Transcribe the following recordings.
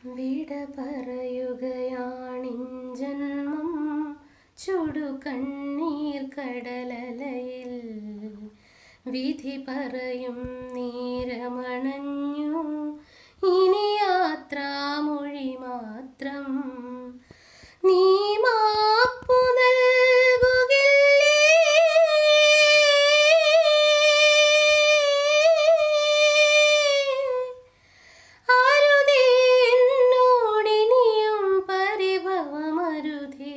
വിട പറയുകയാണിൻ ജന്മം ചുടുകണ്ണീർ കടലലയിൽ. വിധി പറയും നേരമണഞ്ഞു, ഇനി യാത്രാമൊഴി മാത്രം. നീ മാപ്പു നൽകുകില്ലേ? അരുതേ എന്നോടിനിയും പരിഭവമരുതേ,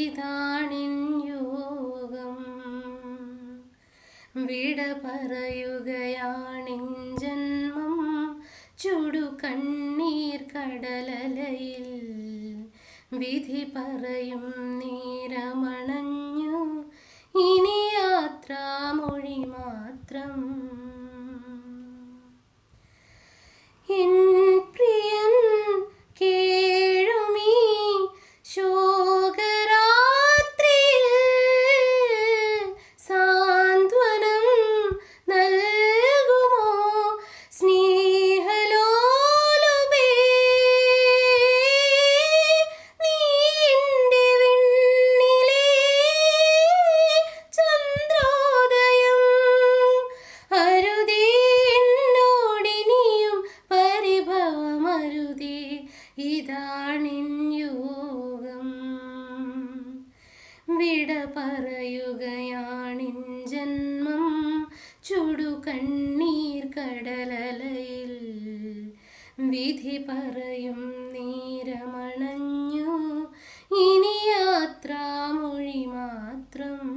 ഇതാണിൻ യോഗം. വിട പറയുകയാണിൻ ജന്മം ചുടുകണ്ണീർ കടലലയിൽ. വിധി പറയും നേരമണഞ്ഞു, ഇനി യാത്രാമൊഴി മാത്രം. എൻ പ്രിയൻ കേഴുമീ ശോകരാത്രിയിൽ സാന്ത്വനം നൽകുമോ സ്നേഹലോലുപേ? നീ എൻ്റെ വിണ്ണിലെ ചന്ദ്രോദയം. അരുതേ എന്നോടിനിയും പരിഭവമരുതേ, ഇതാണിൻ യോഗം. വിട പറയുകയാണിൻ ജന്മം ചുടുകണ്ണീർ കടലലയിൽ. വിധി പറയും നേരമണഞ്ഞു, ഇനി യാത്രാമൊഴി മാത്രം.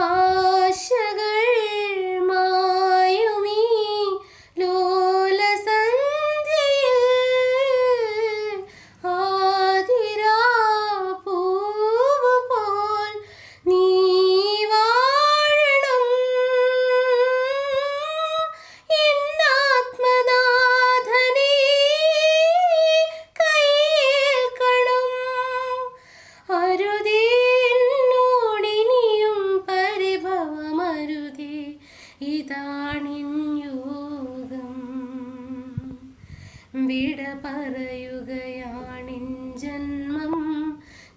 ആശകൾ മായുമീ ലോലസന്ധ്യയിൽ ആതിരാപ്പൂവ് പോൽ നീ വാഴണം. എന്നാത്മനാഥനെ കയ്യേൽക്കണം. അരുതേ എന്നോടിനിയും പരിഭവമരുതേ, ഇതാണിൻ യോഗം. വിട പറയുകയാണിൻ ജന്മം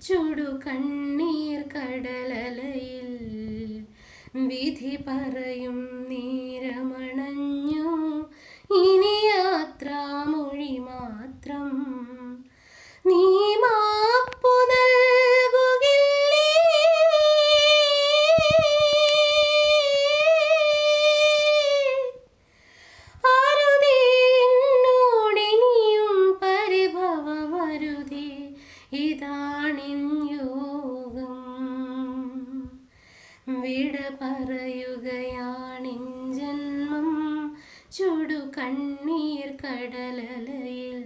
ചുടുകണ്ണീർ കടലലയിൽ. വിധി പറയും നേരമണഞ്ഞു, ഇനി യാത്രാമൊഴി മാത്രം. നീ മാപ്പു നൽകുകില്ലേ? അരുതേ എന്നോടിനിയും പരിഭവമരുതേ, ഇതാണിൻ യോഗം. വിട പറയുകയാണിൻ ജന്മം ചുടുകണ്ണീർ കടലലയിൽ.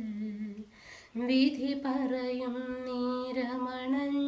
വിധി പറയും നേരമണഞ്ഞു,